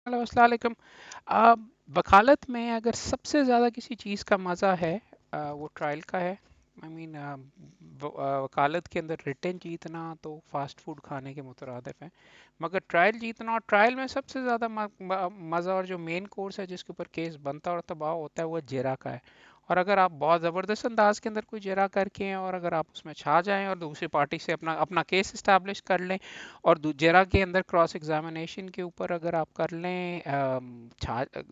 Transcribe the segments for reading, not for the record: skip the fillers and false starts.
Hello अस्सलाम वालेकुम। आ, वकालत में अगर सबसे ज़्यादा किसी चीज़ का मज़ा है वो ट्रायल का है। आई मीन वकालत के अंदर रिटन जीतना तो फास्ट फूड खाने के मुतरादिफ है, मगर ट्रायल जीतना, और ट्रायल में सबसे ज़्यादा मज़ा और जो मेन कोर्स है जिसके ऊपर केस बनता और तबाह होता है वो जेरा का है। और अगर आप बहुत ज़बरदस्त अंदाज के अंदर कोई जेरा करके हैं और अगर आप उसमें छा जाएं और दूसरी पार्टी से अपना अपना केस इस्टेब्लिश कर लें और जेरा के अंदर क्रॉस एग्जामिनेशन के ऊपर अगर आप कर लें,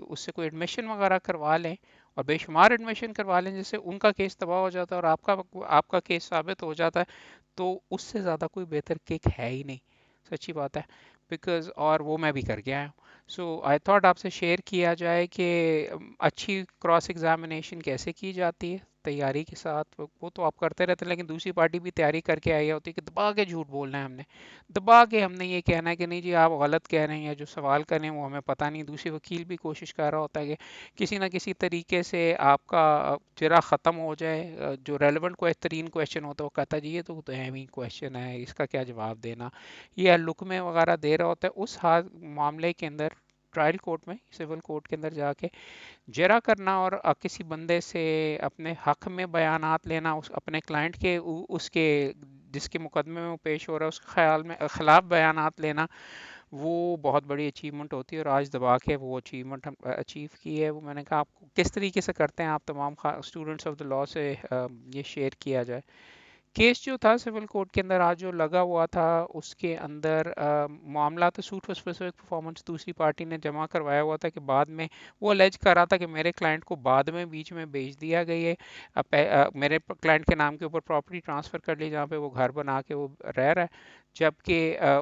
उससे कोई एडमिशन वगैरह करवा लें और बेशुमार एडमिशन करवा लें जिससे उनका केस तबाह हो जाता है और आपका आपका केस साबित हो जाता है, तो उससे ज़्यादा कोई बेहतर किक है ही नहीं। सच्ची बात है। बिकॉज़ और वो मैं भी करके आया हूँ। सो आई थॉट आपसे शेयर किया जाए कि अच्छी क्रॉस एग्जामिनेशन कैसे की जाती है तैयारी के साथ। वो तो आप करते रहते हैं, लेकिन दूसरी पार्टी भी तैयारी करके आई होती है कि दबा के झूठ बोलना है हमने, दबा के हमने ये कहना है कि नहीं जी आप गलत कह रहे हैं, या जो सवाल कर रहे हैं वो हमें पता नहीं। दूसरी वकील भी कोशिश कर रहा होता है कि किसी ना किसी तरीके से आपका जरा ख़त्म हो जाए। जो रेलेवेंट तरीन क्वेश्चन होता है वो कहता है जी ये तो अहम ही क्वेश्चन है, इसका क्या जवाब देना, ये लुकमे वगैरह दे रहा होता है। उस हाल मामले के अंदर ट्रायल कोर्ट में, सिविल कोर्ट के अंदर जाके जरा करना और किसी बंदे से अपने हक में बयानात लेना, उस अपने क्लाइंट के उसके जिसके मुकदमे में वो पेश हो रहा है उसके ख्याल में खिलाफ बयानात लेना, वो बहुत बड़ी अचीवमेंट होती है। और आज दबा के वो अचीवमेंट हम अचीव की है। वो मैंने कहा आपको किस तरीके से करते हैं आप तमाम स्टूडेंट्स ऑफ द लॉ से ये शेयर किया जाए। केस जो था सिविल कोर्ट के अंदर आज जो लगा हुआ था उसके अंदर मामला तो सूट फॉर स्पेसिफिक परफॉर्मेंस दूसरी पार्टी ने जमा करवाया हुआ था कि बाद में वो अलेज कर रहा था कि मेरे क्लाइंट को बाद में बीच में बेच दिया गया है। मेरे क्लाइंट के नाम के ऊपर प्रॉपर्टी ट्रांसफ़र कर ली जहाँ पे वो घर बना के वो रह रहा है, जबकि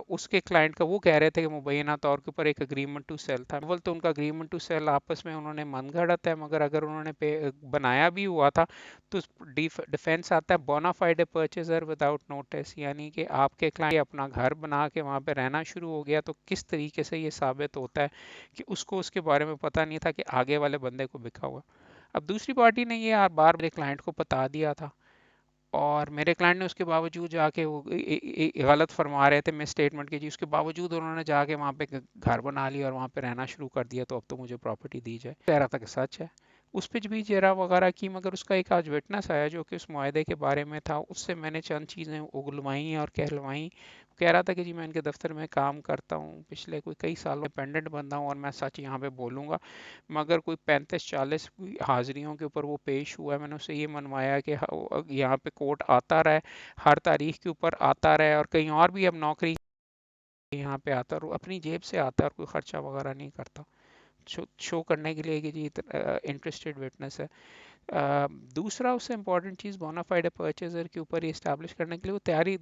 उसके क्लाइंट का वो कह रहे थे कि मुबैना तौर के ऊपर एक अग्रीमेंट टू सेल था। अव्वल तो उनका अग्रीमेंट टू सेल आपस में उन्होंने मनगढ़ंत है, मगर अगर उन्होंने बनाया भी हुआ था तो डिफेंस आता है बोनाफाइड परचेजर विदाउट नोटिस, यानी कि आपके क्लाइंट अपना घर बना के वहाँ पे रहना शुरू हो गया, तो किस तरीके से ये साबित होता है कि उसको उसके बारे में पता नहीं था कि आगे वाले बंदे को बिका हुआ। अब दूसरी पार्टी ने ये बार बार मेरे क्लाइंट को बता दिया था और मेरे क्लाइंट ने उसके बावजूद जाके वो गलत फरमा रहे थे मिस स्टेटमेंट की जी, उसके बावजूद उन्होंने जाके वहाँ पे घर बना लिया और वहाँ पे रहना शुरू कर दिया, तो अब तो मुझे प्रॉपर्टी दी जाए। कह रहा था कि सच है। उस पे भी जेरा वगैरह की, मगर उसका एक आज विटनेस आया जो कि उस मुआहदे के बारे में था, उससे मैंने चंद चीज़ें उगलवाई और कहलवाई। कह रहा था कि जी मैं इनके दफ्तर में काम करता हूँ, पिछले कोई कई सालों डिपेंडेंट बंदा हूँ और मैं सच यहाँ पे बोलूँगा, मगर कोई 35-40 हाजिरियों के ऊपर वो पेश हुआ है। मैंने उससे ये मनवाया कि यहाँ पे कोर्ट आता रहे, हर तारीख के ऊपर आता रहे, और कहीं और भी अब नौकरी यहाँ पे आता और अपनी जेब से आता है और कोई खर्चा वगैरह नहीं करता, शो करने के लिए कि जी इंटरेस्टेड विटनेस है। दूसरा उससे इम्पोर्टेंट चीज़ बोनाफाइड परचेजर के ऊपर इस्टेब्लिश करने के लिए वो तैयारी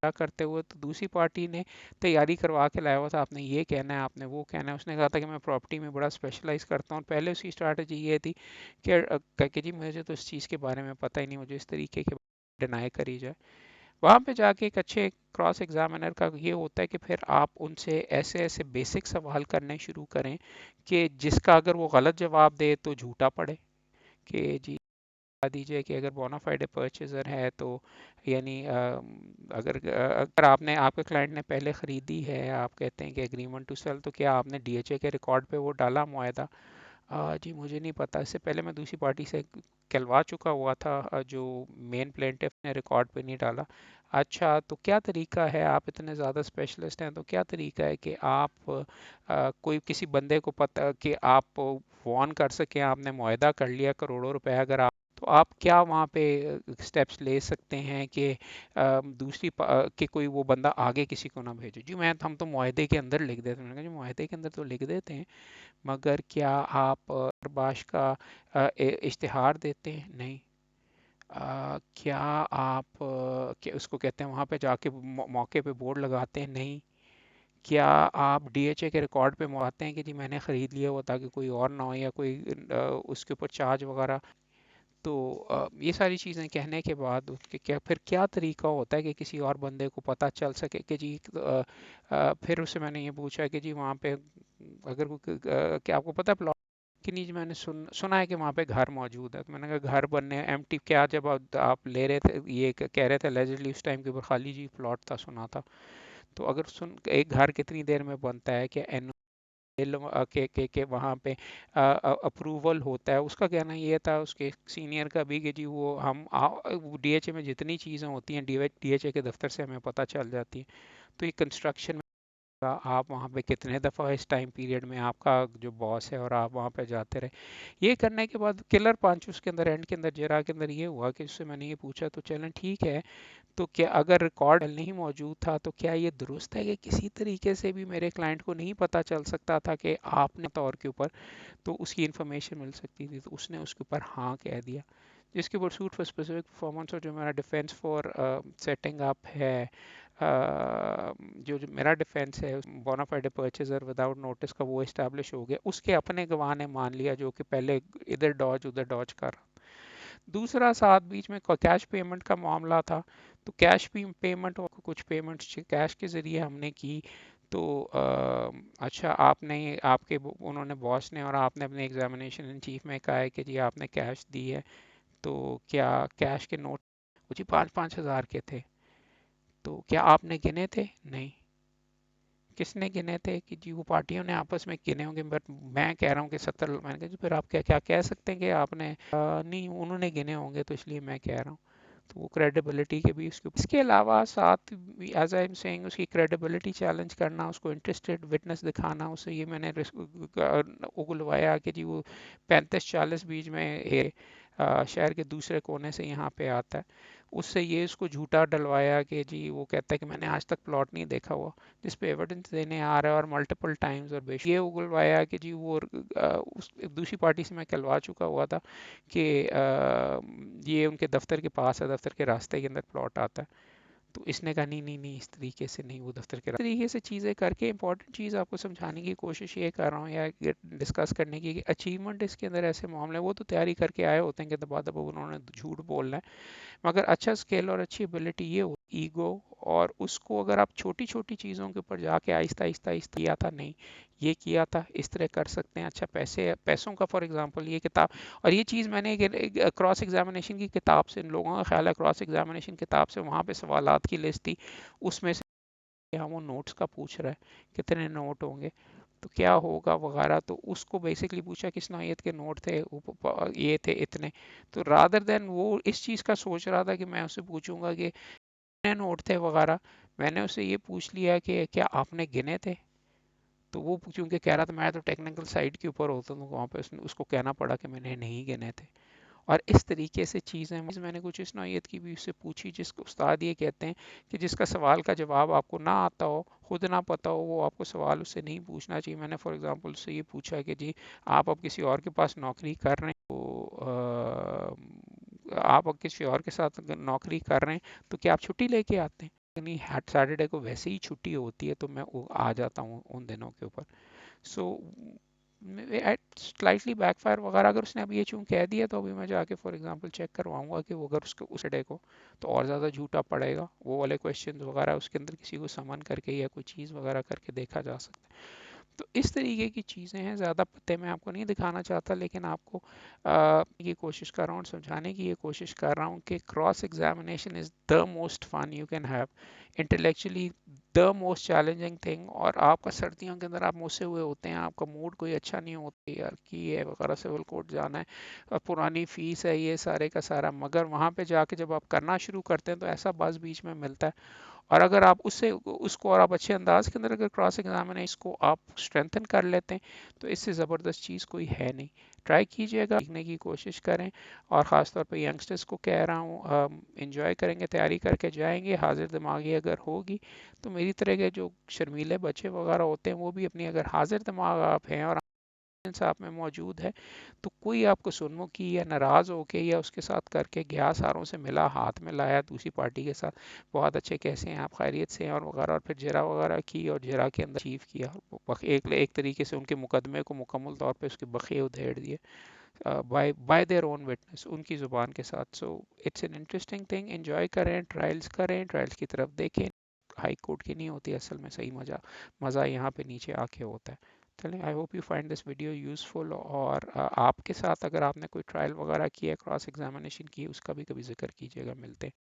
करते हुए, तो दूसरी पार्टी ने तैयारी करवा के लाया हुआ था, आपने ये कहना है, आपने वो कहना है। उसने कहा था कि मैं प्रॉपर्टी में बड़ा स्पेशलाइज करता हूँ, पहले उसकी स्ट्रैटेजी ये थी कि जी मुझे तो इस चीज़ के बारे में पता ही नहीं, मुझे इस तरीके के डिनाई करी जाए। वहाँ पे जाके एक अच्छे क्रॉस एग्जामिनर का ये होता है कि फिर आप उनसे ऐसे ऐसे बेसिक सवाल करने शुरू करें कि जिसका अगर वो गलत जवाब दे तो झूठा पड़े, कि जी बता दीजिए कि अगर बोनाफाइड परचेजर है तो यानी अगर आपने आपके क्लाइंट ने पहले ख़रीदी है, आप कहते हैं कि एग्रीमेंट टू सेल, तो क्या आपने डीएचए के रिकॉर्ड पे वो डाला मुआयदा? जी मुझे नहीं पता, इससे पहले मैं दूसरी पार्टी से कहलवा चुका हुआ था, जो मेन प्लेंटिफ ने रिकॉर्ड पे नहीं डाला। अच्छा, तो क्या तरीका है, आप इतने ज़्यादा स्पेशलिस्ट हैं तो क्या तरीका है कि आप कोई किसी बंदे को पता कि आप वॉर्न कर सकें, आपने मुआयदा कर लिया करोड़ों रुपए, अगर आप तो आप क्या वहाँ पे स्टेप्स ले सकते हैं कि कि कोई वो बंदा आगे किसी को ना भेजे? जी मैं हम तो मुआहदे के अंदर लिख देते हैं। मैंने कहा जी मुआहदे के अंदर तो लिख देते हैं, मगर क्या आप बाश का इश्तिहार देते हैं? नहीं। क्या आप क्या उसको कहते हैं वहाँ पे जाके मौके पे बोर्ड लगाते हैं? नहीं। क्या आप डीएचए के रिकॉर्ड पे मंगाते हैं कि जी मैंने ख़रीद लिया हुआ ताकि कोई और ना हो, या कोई उसके ऊपर चार्ज वगैरह? तो ये सारी चीज़ें कहने के बाद उसके क्या फिर क्या तरीका होता है कि किसी और बंदे को पता चल सके कि जी फिर उससे मैंने ये पूछा कि जी वहाँ पे अगर क्या आपको पता है प्लॉट कि नहीं? जी मैंने सुना है कि वहाँ पे घर मौजूद है। तो मैंने कहा घर बनने एम्प्टी क्या, जब आप ले रहे थे ये कह रहे थे allegedly उस टाइम के ऊपर खाली जी प्लॉट था, सुना था। तो अगर सुन एक घर कितनी देर में बनता है, क्या کے وہاں پہ اپروول ہوتا ہے. اس کا کہنا یہ تھا اس کے سینئر کا بھی کہ جی وہ ہم ڈی ایچ اے میں جتنی چیزیں ہوتی ہیں ڈی ایچ اے کے دفتر سے ہمیں پتہ چل جاتی ہیں. تو یہ کنسٹرکشن آپ وہاں پہ کتنے دفعہ اس ٹائم پیریڈ میں آپ کا جو باس ہے اور آپ وہاں پہ جاتے رہے. یہ کرنے کے بعد کلر پانچ اس کے اندر اینڈ کے اندر جرا کے اندر یہ ہوا کہ اس سے میں نے یہ پوچھا تو چلیں ٹھیک ہے تو کیا اگر ریکارڈ نہیں موجود تھا تو کیا یہ درست ہے کہ کسی طریقے سے بھی میرے کلائنٹ کو نہیں پتہ چل سکتا تھا کہ آپ نے طور کے اوپر تو اس کی انفارمیشن مل سکتی تھی. تو اس نے اس کے اوپر ہاں کہہ دیا جس کے اوپر سوٹ فار اسپیسیفک پرفارمنس اور جو میرا ڈیفینس فار سیٹنگ اپ ہے جو میرا ڈیفینس ہے بونافائیڈ پرچیزر وداؤٹ نوٹس کا وہ اسٹیبلش ہو گیا. اس کے اپنے گواہ نے مان لیا جو کہ پہلے ادھر ڈاج کر رہا. دوسرا ساتھ بیچ میں کیش پیمنٹ کا معاملہ تھا تو کیش پیمنٹ کچھ پیمنٹس کیش کے ذریعے ہم نے کی. تو اچھا آپ نے آپ کے انہوں نے باس نے اور آپ نے اپنے ایگزامینیشن ان چیف میں کہا ہے کہ جی آپ نے کیش دی ہے تو کیا کیش کے نوٹ جی 5,000 کے تھے تو کیا آپ نے گنے تھے؟ نہیں. کس نے گنے تھے؟ کہ جی وہ پارٹیوں نے آپس میں گنے ہوں گے بٹ میں کہہ رہا ہوں کہ 70. میں نے کہا جی پھر آپ کیا کہہ سکتے ہیں کہ آپ نے نہیں انہوں نے گنے ہوں گے تو اس لیے میں کہہ رہا ہوں. تو وہ کریڈیبلٹی کے بھی اس کے علاوہ ساتھ ایز آئی ایم سینگ اس کی کریڈیبلٹی چیلنج کرنا اس کو انٹرسٹیڈ وٹنس دکھانا اسے یہ میں نے اگلوایا کہ جی وہ 35-40 بیچ میں شہر کے دوسرے کونے سے یہاں پہ آتا ہے. اس سے یہ اس کو جھوٹا ڈلوایا کہ جی وہ کہتا ہے کہ میں نے آج تک پلاٹ نہیں دیکھا ہوا جس پہ ایویڈنس دینے آ رہا ہے اور ملٹیپل ٹائمز. اور یہ اگلوایا کہ جی وہ دوسری پارٹی سے میں کہلوا چکا ہوا تھا کہ یہ ان کے دفتر کے پاس ہے دفتر کے راستے کے اندر پلاٹ آتا ہے. تو اس نے کہا نہیں اس طریقے سے نہیں وہ دفتر کے طریقے سے چیزیں کر کے امپورٹنٹ چیز آپ کو سمجھانے کی کوشش یہ کر رہا ہوں یا ڈسکس کرنے کی کہ اچیومنٹ اس کے اندر ایسے معاملے وہ تو تیاری کر کے آئے ہوتے ہیں کہ دبا انہوں نے جھوٹ بولنا ہے مگر اچھا اسکل اور اچھی ابیلٹی یہ ہو ایگو اور اس کو اگر آپ چھوٹی چھوٹی چیزوں کے اوپر جا کے آہستہ آہستہ کیا تھا نہیں یہ کیا تھا اس طرح کر سکتے ہیں. اچھا پیسوں کا فار ایگزامپل یہ کتاب اور یہ چیز میں نے کراس ایگزامینیشن کی کتاب سے ان لوگوں کا خیال ہے کراس ایگزامینیشن کتاب سے وہاں پہ سوالات کی لسٹ تھی اس میں سے ہم وہ نوٹس کا پوچھ رہے ہیں کتنے نوٹ ہوں گے تو کیا ہوگا وغیرہ. تو اس کو بیسکلی پوچھا کس نوعیت کے نوٹ تھے یہ تھے اتنے. تو رادر دین وہ اس چیز کا سوچ رہا تھا کہ میں اسے پوچھوں گا کہ کتنے نوٹ تھے وغیرہ میں نے اسے یہ پوچھ لیا کہ کیا آپ نے گنے تھے. تو وہ چونکہ کہہ رہا تھا میں تو ٹیکنیکل سائٹ کے اوپر ہوتا ہوں وہاں پہ اس کو کہنا پڑا کہ میں نے نہیں گنے تھے. اور اس طریقے سے چیزیں میں نے کچھ اس نوعیت کی بھی اس سے پوچھی جس کو استاد یہ کہتے ہیں کہ جس کا سوال کا جواب آپ کو نہ آتا ہو خود نہ پتا ہو وہ آپ کو سوال اس سے نہیں پوچھنا چاہیے. میں نے فار ایگزامپل اس سے یہ پوچھا کہ جی آپ اب کسی اور کے پاس نوکری کر رہے ہیں تو آپ اب کسی اور کے ساتھ نوکری کر رہے ہیں تو کیا آپ چھٹی لے کے آتے ہیں؟ نہیں سیٹرڈے کو ویسے ہی چھٹی ہوتی ہے تو میں آ جاتا ہوں ان دنوں کے اوپر. سو سلائٹلی بیک فائر وغیرہ اگر اس نے اب یہ چون کہہ دیا تو ابھی میں جا کے فار ایگزامپل چیک کرواؤں گا کہ وہ اگر اس ڈے کو تو اور زیادہ جھوٹا پڑے گا وہ والے کویشچنز وغیرہ اس کے اندر کسی کو سمن کر کے یا کوئی چیز وغیرہ کر کے دیکھا جا سکتا ہے. تو اس طریقے کی چیزیں ہیں زیادہ پتے میں آپ کو نہیں دکھانا چاہتا لیکن آپ کو یہ کوشش کر رہا ہوں سمجھانے کی یہ کوشش کر رہا ہوں کہ cross examination is the most fun you can have intellectually the most challenging thing. اور آپ کا سردیوں کے اندر آپ موسے ہوئے ہوتے ہیں آپ کا موڈ کوئی اچھا نہیں ہوتا یار کی ہے وغیرہ سول کوٹ جانا ہے اور پرانی فیس ہے یہ سارے کا سارا مگر وہاں پہ جا کے جب آپ کرنا شروع کرتے ہیں تو ایسا بس بیچ میں ملتا ہے. اور اگر آپ اس کو اور آپ اچھے انداز کے اندر اگر کراس ایگزامن ہے اس کو آپ اسٹرینتھن کر لیتے ہیں تو اس سے زبردست چیز کوئی ہے نہیں. ٹرائی کیجئے گا سیکھنے کی کوشش کریں اور خاص طور پہ ینگسٹرز کو کہہ رہا ہوں انجوائے کریں گے تیاری کر کے جائیں گے حاضر دماغی اگر ہوگی تو میری طرح کے جو شرمیلے بچے وغیرہ ہوتے ہیں وہ بھی اپنی اگر حاضر دماغ آپ ہیں اور آپ میں موجود ہے تو کوئی آپ کو سنمو کی یا ناراض ہو کے یا اس کے ساتھ کر کے گیا ساروں سے ملا ہاتھ میں لایا دوسری پارٹی کے ساتھ بہت اچھے کیسے ہیں آپ خیریت سے ہیں اور وغیرہ اور پھر جرا وغیرہ کی اور جرا کے اندر چیف کیا ایک طریقے سے ان کے مقدمے کو مکمل طور پہ اس کے بخیے ادھیڑ دیے بائی دیئر اون وٹنس ان کی زبان کے ساتھ. So it's an interesting thing enjoy کریں ٹرائلز کی طرف دیکھیں ہائی کورٹ کی نہیں ہوتی اصل میں صحیح مزہ یہاں پہ نیچے آ کے ہوتا ہے. چلیں I hope you find this video useful اور آپ کے ساتھ اگر آپ نے کوئی ٹرائل وغیرہ کی ہے کراس ایگزامینیشن کی اس کا بھی کبھی ذکر کیجیے گا. ملتے ہیں.